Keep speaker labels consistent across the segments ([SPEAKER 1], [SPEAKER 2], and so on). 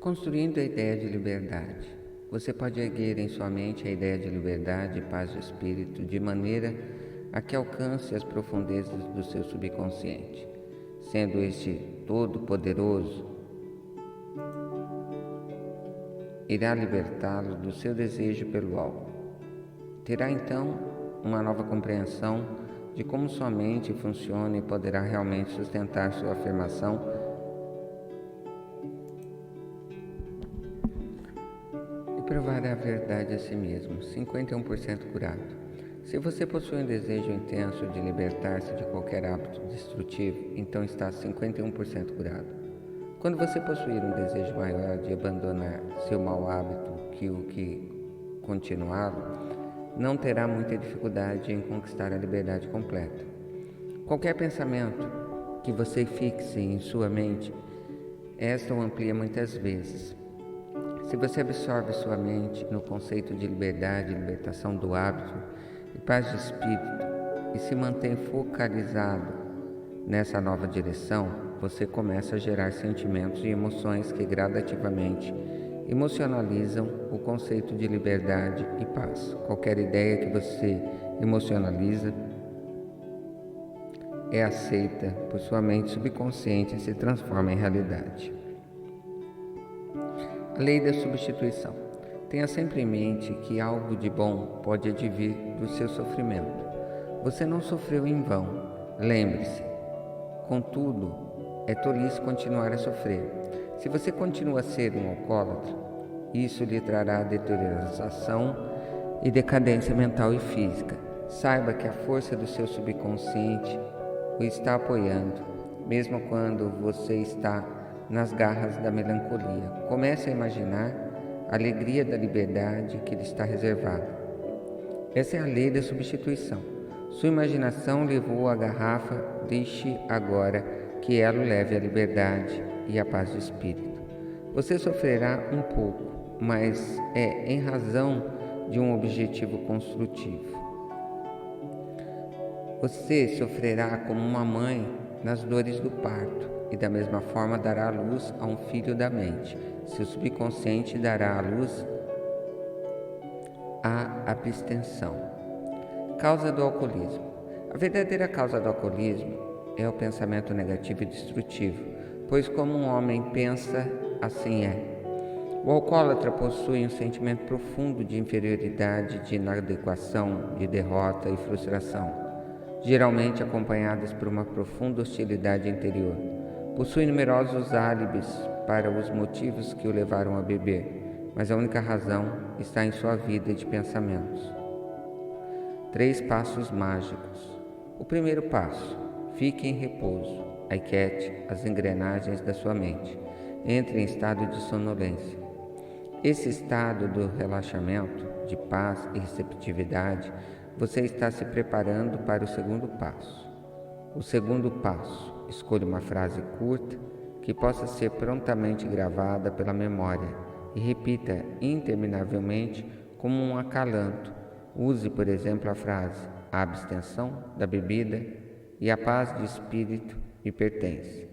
[SPEAKER 1] Construindo a ideia de liberdade. Você pode erguer em sua mente a ideia de liberdade e paz de espírito de maneira a que alcance as profundezas do seu subconsciente. Sendo este todo-poderoso, irá libertá-lo do seu desejo pelo álcool. Terá então uma nova compreensão de como sua mente funciona e poderá realmente sustentar sua afirmação e provar a verdade a si mesmo. 51% curado. Se você possui um desejo intenso de libertar-se de qualquer hábito destrutivo, então está 51% curado. Quando você possuir um desejo maior de abandonar seu mau hábito que continuá-lo, não terá muita dificuldade em conquistar a liberdade completa. Qualquer pensamento que você fixe em sua mente, esta o amplia muitas vezes. Se você absorve sua mente no conceito de liberdade, libertação do hábito e paz de espírito e se mantém focalizado nessa nova direção, você começa a gerar sentimentos e emoções que gradativamente emocionalizam o conceito de liberdade e paz. Qualquer ideia que você emocionaliza é aceita por sua mente subconsciente e se transforma em realidade. A lei da substituição. Tenha sempre em mente que algo de bom pode advir do seu sofrimento. Você não sofreu em vão, lembre-se. Contudo, é tolice continuar a sofrer. Se você continua a ser um alcoólatra, isso lhe trará deterioração e decadência mental e física. Saiba que a força do seu subconsciente o está apoiando, mesmo quando você está nas garras da melancolia. Comece a imaginar a alegria da liberdade que lhe está reservada. Essa é a lei da substituição. Sua imaginação levou a garrafa, deixe agora que ela o leve à liberdade e à paz de espírito. Você sofrerá um pouco, mas é em razão de um objetivo construtivo. Você sofrerá como uma mãe nas dores do parto e da mesma forma dará à luz a um filho da mente. Seu subconsciente dará à luz a abstenção. Causa do alcoolismo. A verdadeira causa do alcoolismo é o pensamento negativo e destrutivo, pois como um homem pensa, assim é. O alcoólatra possui um sentimento profundo de inferioridade, de inadequação, de derrota e frustração, geralmente acompanhadas por uma profunda hostilidade interior. Possui numerosos álibis para os motivos que o levaram a beber, mas a única razão está em sua vida de pensamentos. 3 passos mágicos. O primeiro passo: fique em repouso, aquiete as engrenagens da sua mente, entre em estado de sonolência. Esse estado do relaxamento, de paz e receptividade, você está se preparando para o segundo passo. O segundo passo: escolha uma frase curta que possa ser prontamente gravada pela memória e repita interminavelmente como um acalanto. Use, por exemplo, a frase: a abstenção da bebida e a paz de espírito me pertence,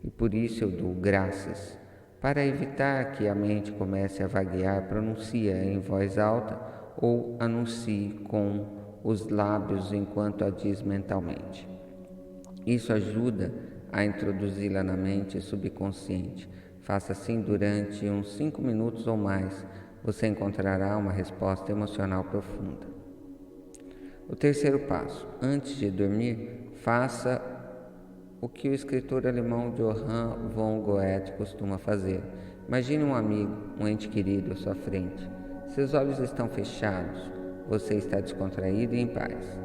[SPEAKER 1] e por isso eu dou graças. Para evitar que a mente comece a vaguear, pronuncia em voz alta ou anuncie com os lábios enquanto a diz mentalmente. Isso ajuda a introduzi-la na mente subconsciente. Faça assim durante uns 5 minutos ou mais. Você encontrará uma resposta emocional profunda. O terceiro passo: antes de dormir, faça o que o escritor alemão Johann von Goethe costuma fazer. Imagine um amigo, um ente querido à sua frente. Seus olhos estão fechados, você está descontraído e em paz.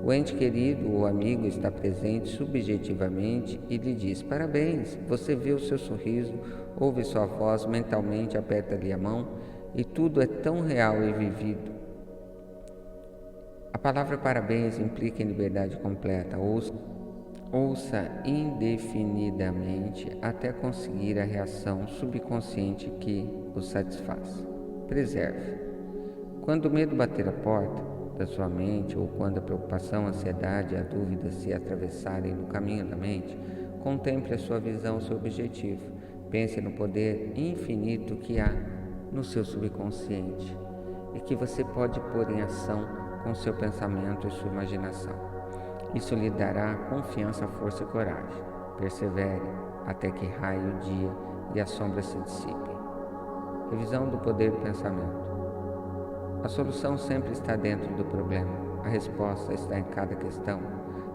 [SPEAKER 1] O ente querido ou amigo está presente subjetivamente e lhe diz: parabéns, você vê o seu sorriso, ouve sua voz, mentalmente aperta-lhe a mão e tudo é tão real e vivido. A palavra parabéns implica em liberdade completa. Ouça indefinidamente até conseguir a reação subconsciente que o satisfaz. Preserve. Quando o medo bater a porta da sua mente ou quando a preocupação, a ansiedade e a dúvida se atravessarem no caminho da mente, contemple a sua visão, seu objetivo. Pense no poder infinito que há no seu subconsciente e que você pode pôr em ação com seu pensamento e sua imaginação. Isso lhe dará confiança, força e coragem. Persevere até que raie o dia e as sombras se dissipem. Revisão do poder do pensamento. A solução sempre está dentro do problema. A resposta está em cada questão.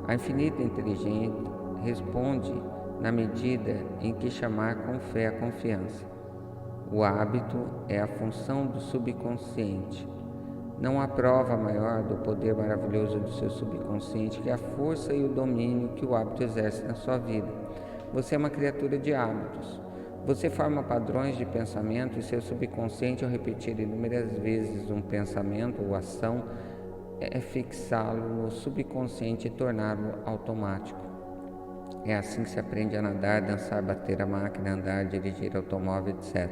[SPEAKER 1] A infinita inteligência responde na medida em que chamar com fé a confiança. O hábito é a função do subconsciente. Não há prova maior do poder maravilhoso do seu subconsciente que a força e o domínio que o hábito exerce na sua vida. Você é uma criatura de hábitos. Você forma padrões de pensamento e seu subconsciente, ao repetir inúmeras vezes um pensamento ou ação, é fixá-lo no subconsciente e torná-lo automático. É assim que se aprende a nadar, dançar, bater a máquina, andar, dirigir automóvel, etc.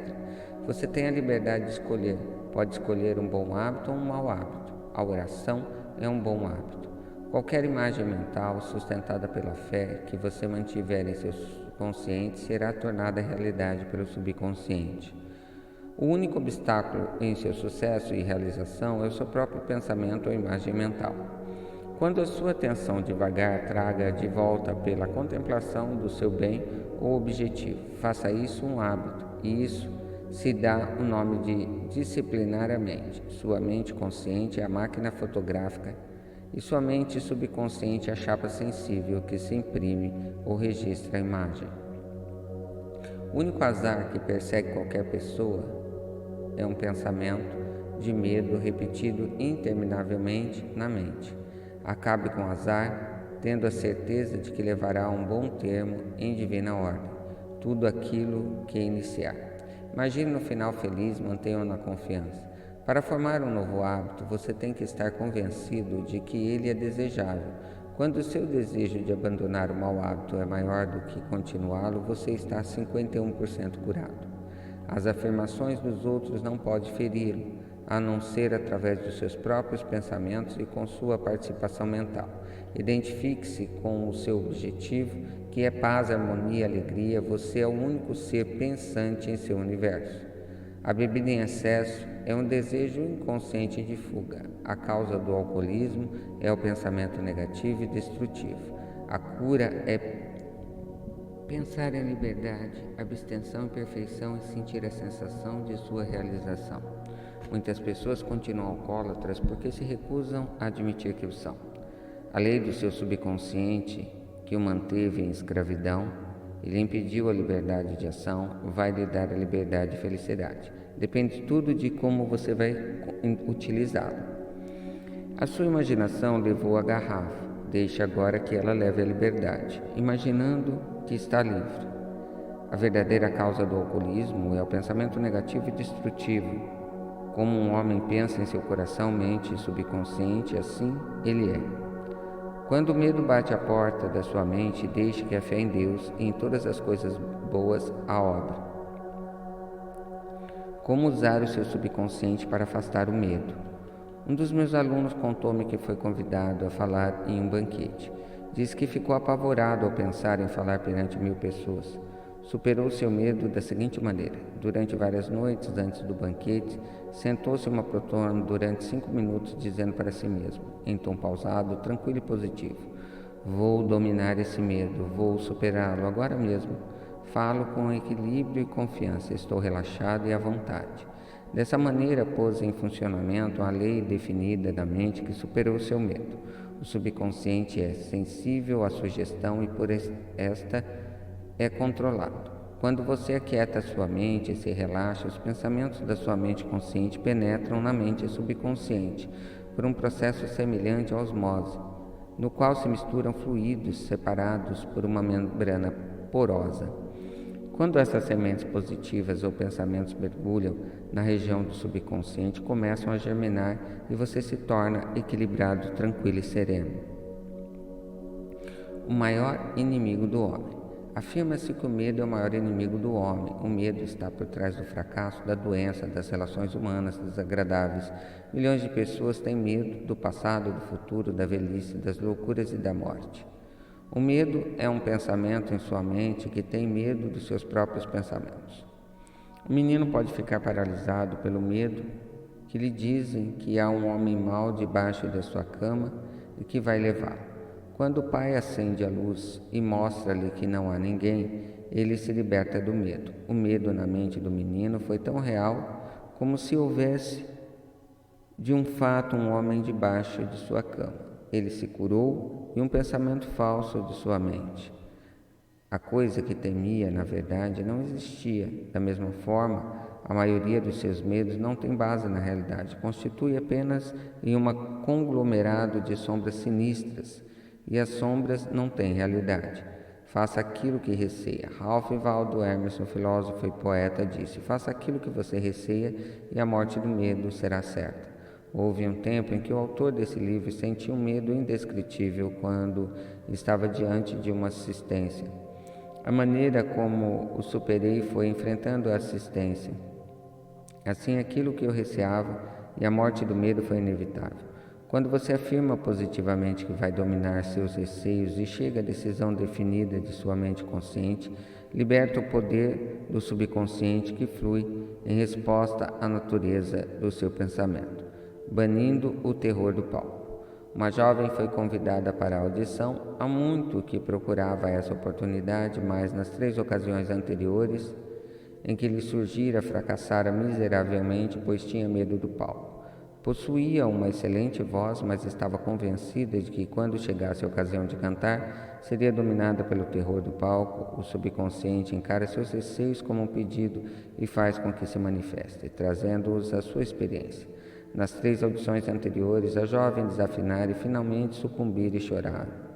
[SPEAKER 1] Você tem a liberdade de escolher. Pode escolher um bom hábito ou um mau hábito. A oração é um bom hábito. Qualquer imagem mental sustentada pela fé que você mantiver em seu consciente será tornada realidade pelo subconsciente. O único obstáculo em seu sucesso e realização é o seu próprio pensamento ou imagem mental. Quando a sua atenção devagar traga de volta pela contemplação do seu bem ou objetivo, faça isso um hábito, e isso se dá o nome de disciplinar a mente. Sua mente consciente é a máquina fotográfica e sua mente subconsciente é a chapa sensível que se imprime ou registra a imagem. O único azar que persegue qualquer pessoa é um pensamento de medo repetido interminavelmente na mente. Acabe com o azar, tendo a certeza de que levará a um bom termo em divina ordem tudo aquilo que iniciar. Imagine no final feliz, mantenha-o na confiança. Para formar um novo hábito, você tem que estar convencido de que ele é desejável. Quando o seu desejo de abandonar o mau hábito é maior do que continuá-lo, você está 51% curado. As afirmações dos outros não podem feri-lo, a não ser através dos seus próprios pensamentos e com sua participação mental. Identifique-se com o seu objetivo, que é paz, harmonia e alegria. Você é o único ser pensante em seu universo. A bebida em excesso é um desejo inconsciente de fuga. A causa do alcoolismo é o pensamento negativo e destrutivo. A cura é pensar em liberdade, abstenção e perfeição e sentir a sensação de sua realização. Muitas pessoas continuam alcoólatras porque se recusam a admitir que o são. A lei do seu subconsciente, que o manteve em escravidão e lhe impediu a liberdade de ação, vai lhe dar a liberdade e felicidade. Depende tudo de como você vai utilizá-la. A sua imaginação levou a garrafa. Deixe agora que ela leve a liberdade, imaginando que está livre. A verdadeira causa do alcoolismo é o pensamento negativo e destrutivo. Como um homem pensa em seu coração, mente e subconsciente, assim ele é. Quando o medo bate à porta da sua mente, deixe que a fé em Deus e em todas as coisas boas a obra. Como usar o seu subconsciente para afastar o medo? Um dos meus alunos contou-me que foi convidado a falar em um banquete. Disse que ficou apavorado ao pensar em falar perante 1000 pessoas. Superou seu medo da seguinte maneira: durante várias noites antes do banquete, sentou-se uma poltrona durante 5 minutos, dizendo para si mesmo, em tom pausado, tranquilo e positivo: vou dominar esse medo, vou superá-lo agora mesmo. Falo com equilíbrio e confiança, estou relaxado e à vontade. Dessa maneira, pôs em funcionamento a lei definida da mente que superou seu medo. O subconsciente é sensível à sugestão e por esta é controlado. Quando você aquieta sua mente e se relaxa, os pensamentos da sua mente consciente penetram na mente subconsciente por um processo semelhante à osmose, no qual se misturam fluidos separados por uma membrana porosa. Quando essas sementes positivas ou pensamentos mergulham na região do subconsciente, começam a germinar e você se torna equilibrado, tranquilo e sereno. O maior inimigo do homem. Afirma-se que o medo é o maior inimigo do homem. O medo está por trás do fracasso, da doença, das relações humanas desagradáveis. Milhões de pessoas têm medo do passado, do futuro, da velhice, das loucuras e da morte. O medo é um pensamento em sua mente que tem medo dos seus próprios pensamentos. O menino pode ficar paralisado pelo medo que lhe dizem que há um homem mau debaixo da sua cama e que vai levá-lo. Quando o pai acende a luz e mostra-lhe que não há ninguém, ele se liberta do medo. O medo na mente do menino foi tão real como se houvesse de um fato um homem debaixo de sua cama. Ele se curou de um pensamento falso de sua mente. A coisa que temia, na verdade, não existia. Da mesma forma, a maioria dos seus medos não tem base na realidade, constitui apenas em um conglomerado de sombras sinistras, e as sombras não têm realidade. Faça aquilo que receia. Ralph Waldo Emerson, filósofo e poeta, disse: faça aquilo que você receia e a morte do medo será certa. Houve um tempo em que o autor desse livro sentia um medo indescritível quando estava diante de uma assistência. A maneira como o superei foi enfrentando a assistência. Assim, aquilo que eu receava e a morte do medo foi inevitável. Quando você afirma positivamente que vai dominar seus receios e chega à decisão definida de sua mente consciente, liberta o poder do subconsciente que flui em resposta à natureza do seu pensamento, banindo o terror do palco. Uma jovem foi convidada para a audição, há muito que procurava essa oportunidade, mas nas 3 ocasiões anteriores em que lhe surgira fracassara miseravelmente, pois tinha medo do palco. Possuía uma excelente voz, mas estava convencida de que, quando chegasse a ocasião de cantar, seria dominada pelo terror do palco. O subconsciente encara seus receios como um pedido e faz com que se manifeste, trazendo-os à sua experiência. Nas 3 audições anteriores, a jovem desafinara e finalmente sucumbira e chorara.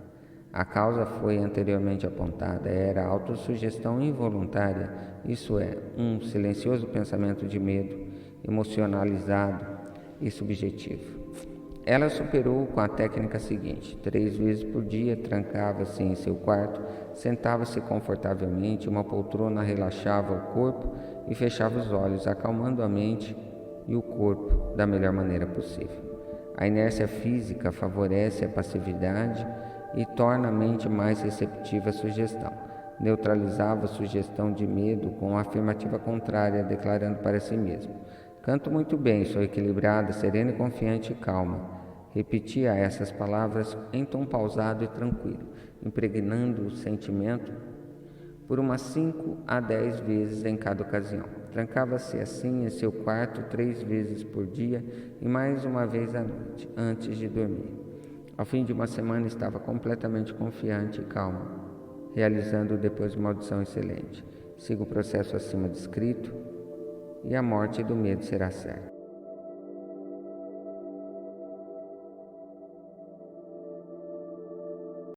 [SPEAKER 1] A causa foi anteriormente apontada, era a autossugestão involuntária, isso é, um silencioso pensamento de medo, emocionalizado e subjetivo. Ela superou com a técnica seguinte: 3 vezes por dia trancava-se em seu quarto, sentava-se confortavelmente, uma poltrona relaxava o corpo e fechava os olhos, acalmando a mente e o corpo da melhor maneira possível. A inércia física favorece a passividade e torna a mente mais receptiva à sugestão. Neutralizava a sugestão de medo com a afirmativa contrária, declarando para si mesmo: canto muito bem, sou equilibrada, serena, confiante e calma. Repetia essas palavras em tom pausado e tranquilo, impregnando o sentimento por umas 5 a 10 vezes em cada ocasião. Trancava-se assim em seu quarto 3 vezes por dia e mais uma vez à noite, antes de dormir. Ao fim de uma semana estava completamente confiante e calma, realizando depois uma audição excelente. Siga o processo acima descrito e a morte do medo será certa.